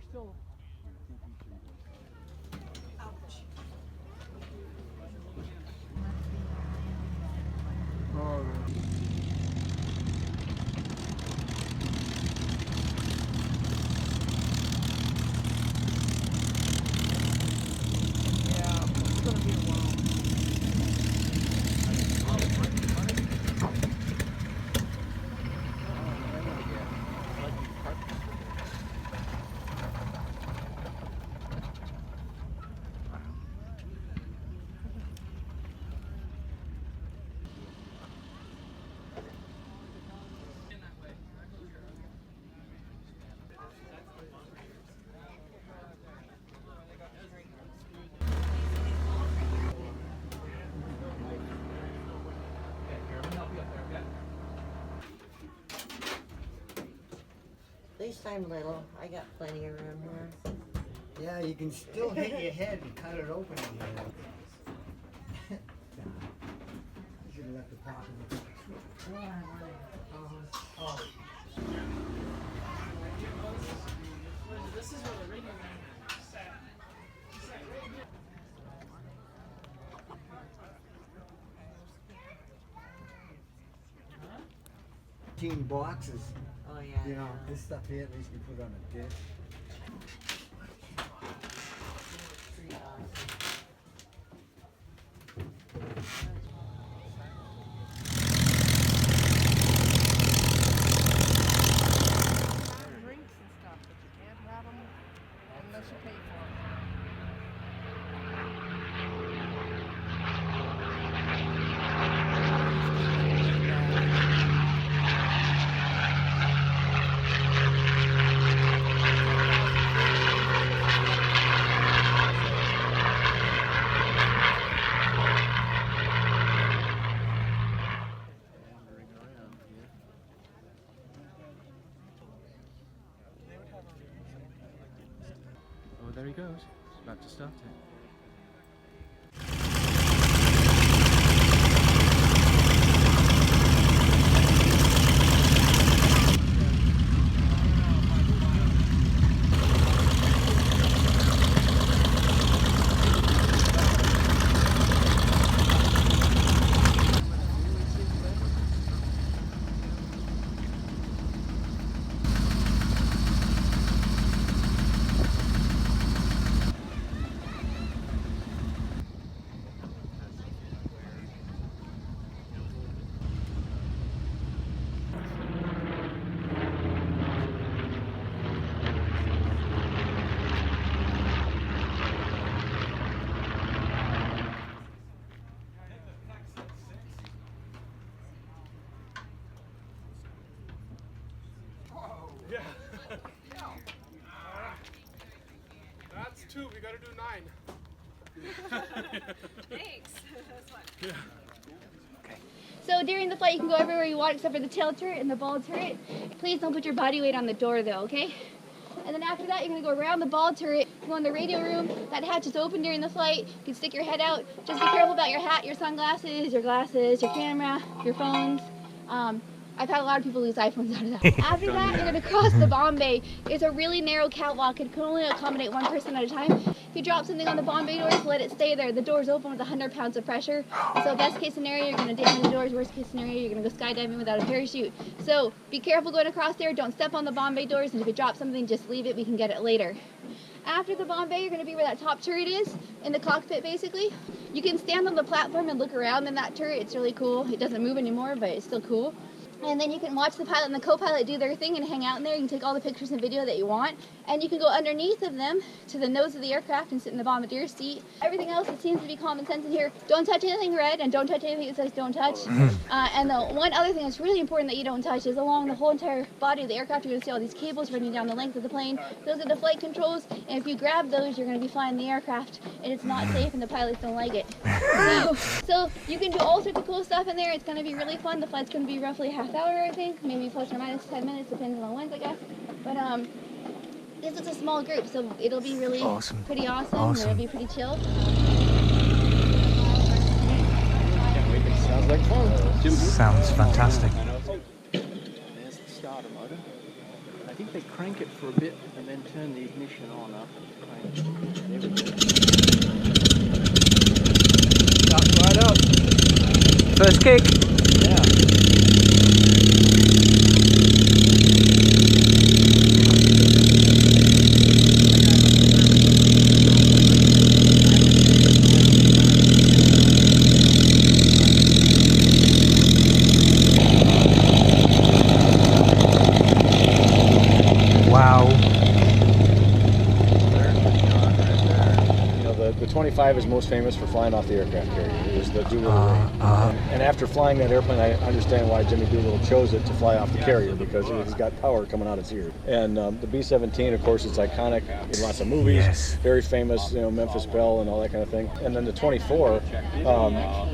still. Ouch. Oh, yeah, it's gonna be a while. At least I'm little. I got plenty of room here. Yeah, you can still hit your head and cut it open again. I should have left the top in the Oh. This is where the radio man sat. Boxes. Oh yeah. You know, this stuff here at least you put on a dish. Pretty awesome. Drinks and stuff, but you can't have them unless you pay for them. Oh, there he goes. He's about to start it. Yeah. That's 2. We gotta do 9. Thanks. That's fun. Yeah. So during the flight, you can go everywhere you want except for the tail turret and the ball turret. Please don't put your body weight on the door though, okay? And then after that, you're gonna go around the ball turret, go in the radio room. That hatch is open during the flight. You can stick your head out. Just be careful about your hat, your sunglasses, your glasses, your camera, your phones. I've had a lot of people lose iPhones out of that. After that, you're gonna cross the bomb bay. It's a really narrow catwalk. It can only accommodate one person at a time. If you drop something on the bomb bay doors, let it stay there. The door's open with 100 pounds of pressure. So best case scenario, you're gonna damage the doors. Worst case scenario, you're gonna go skydiving without a parachute. So be careful going across there. Don't step on the bomb bay doors. And if you drop something, just leave it. We can get it later. After the bomb bay, you're gonna be where that top turret is, in the cockpit basically. You can stand on the platform and look around in that turret. It's really cool. It doesn't move anymore, but it's still cool. And then you can watch the pilot and the co-pilot do their thing and hang out in there. You can take all the pictures and video that you want. And you can go underneath of them to the nose of the aircraft and sit in the Bombardier seat. Everything else, it seems to be common sense in here. Don't touch anything red and don't touch anything that says don't touch. And the one other thing that's really important that you don't touch is along the whole entire body of the aircraft, you're going to see all these cables running down the length of the plane. Those are the flight controls. And if you grab those, you're going to be flying the aircraft. And it's not safe and the pilots don't like it. So you can do all sorts of cool stuff in there. It's going to be really fun. The flight's going to be roughly a half hour, I think. Maybe plus or minus 10 minutes, depending on winds, I guess. But this is a small group, so it'll be really pretty awesome. It'll be pretty chill. Sounds like fun. Sounds fantastic. There's the starter motor. think they crank it for a bit and then turn the ignition on after the crank. There we go. Start right up. First kick. Yeah. The 25 is most famous for flying off the aircraft carrier. It was the Doolittle Ray. And after flying that airplane, I understand why Jimmy Doolittle chose it to fly off the carrier, because it's got power coming out its ears. And the B-17, of course, it's iconic in lots of movies. Yes. Very famous, you know, Memphis Belle and all that kind of thing. And then the 24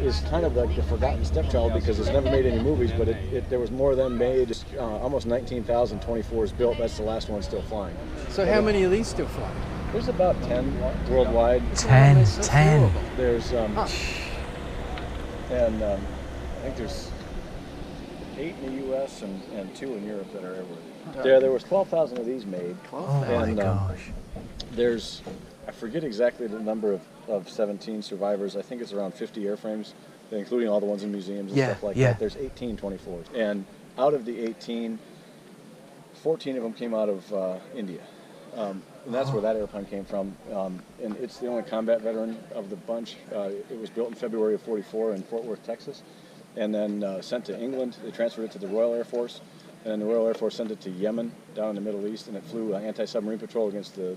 is kind of like the forgotten stepchild, because it's never made any movies, but there was more of them made. Almost 19,000 24s built. That's the last one still flying. So how many of these still fly? There's about 10 worldwide. 10. There's and I think there's 8 in the U.S. and 2 in Europe that are everywhere. There was 12,000 of these made. 12,000. Oh my gosh. There's, I forget exactly the number of 17 survivors. I think it's around 50 airframes, including all the ones in museums and stuff like that. There's 18 24s, and out of the 18, 14 of them came out of India. And that's where that airplane came from, and it's the only combat veteran of the bunch. It was built in February of '44 in Fort Worth, Texas, and then sent to England. They transferred it to the Royal Air Force, and then the Royal Air Force sent it to Yemen, down in the Middle East, and it flew anti-submarine patrol against the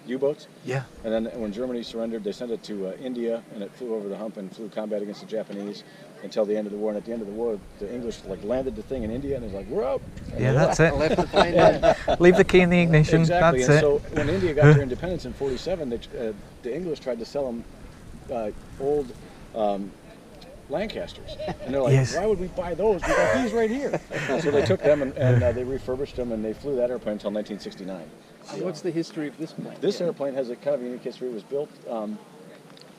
U-boats. Yeah. And then when Germany surrendered, they sent it to India, and it flew over the hump and flew combat against the Japanese until the end of the war. And at the end of the war, the English landed the thing in India, and it was like, we're up. And Yeah, that's it. Left the plane there. Leave the key in the ignition. Exactly. That's And it. so when India got their independence in '47, the English tried to sell them old Lancasters, and they're like, Yes. why would we buy those? We got these right here. So they took them and they refurbished them, and they flew that airplane until 1969. So what's the history of this plane? This airplane has a kind of unique history. It was built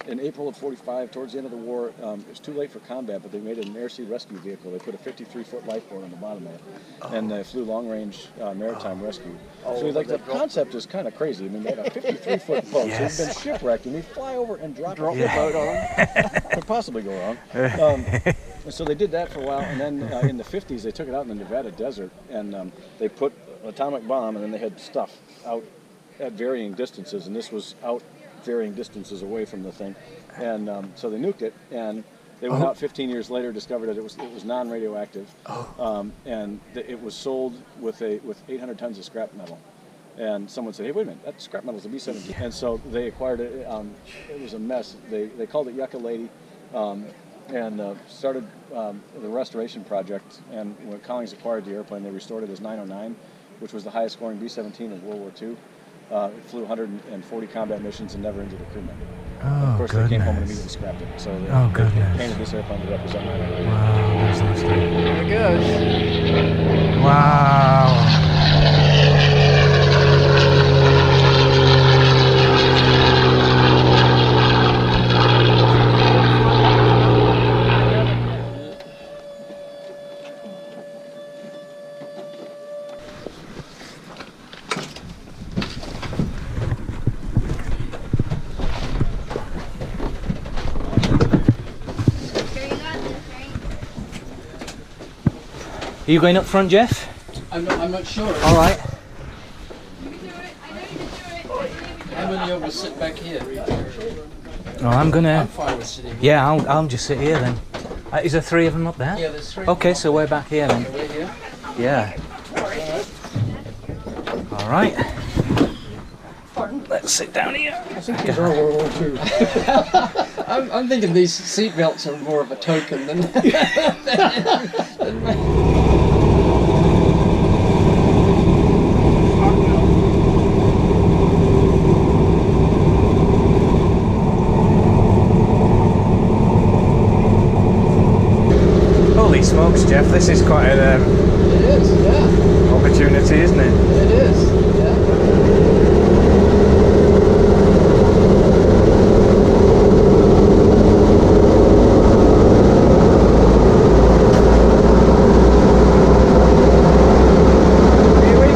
in April of '45, towards the end of the war. It was too late for combat, but they made it an air sea rescue vehicle. They put a 53-foot lifeboat on the bottom of it, and they flew long-range maritime rescue. So like the concept is kind of crazy. I mean, they had a 53-foot boat, Yes. so they've been shipwrecked, and they fly over and drop the Yeah. boat on them. Could possibly go wrong. So they did that for a while, and then in the 50s, they took it out in the Nevada desert, and they put an atomic bomb, and then they had stuff out at varying distances, and this was out varying distances away from the thing, and so they nuked it, and they went out 15 years later, discovered that it was non-radioactive, and it was sold with 800 tons of scrap metal. And someone said, hey, wait a minute, that scrap metal's a B-17. And so they acquired it. It was a mess. They called it Yucca Lady, and started the restoration project. And when Collins acquired the airplane, they restored it as 909, which was the highest scoring B-17 in World War II. It flew 140 combat missions and never injured a crewman. Oh, Of course, they came home and goodness. immediately scrapped it. So they painted this airplane to represent 909. Wow, that's nice. There it goes. Wow. Are you going up front, Geoff? I'm not sure. All right. How many of us sit back here? Oh, I'm gonna. I'm fine with sitting here. Yeah, I'll just sit here then. Is there 3 of them up there? Yeah, there's 3. Okay, so we're back here then. We're here. Yeah. All right. Let's sit down here. I think these are World War II. I'm thinking these seat belts are more of a token than. Holy smokes, Geoff! This is quite an It is, yeah. opportunity, isn't it? It is, yeah. Here we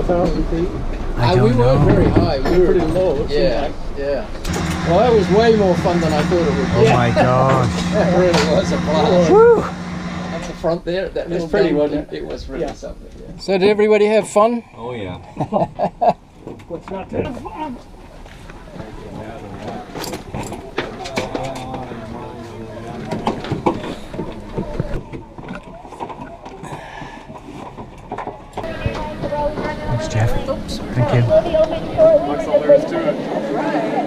2,000 feet. I We don't weren't know. very high. We were pretty low. It seemed like. Yeah. Well, that was way more fun than I thought it would be. Oh my gosh. That really was a blast. Woo! At the front there, that little pretty, thing, wasn't it was really something. Yeah. So did everybody have fun? Oh yeah. What's not to Thanks, Geoff. Thank you. That's all there is to it.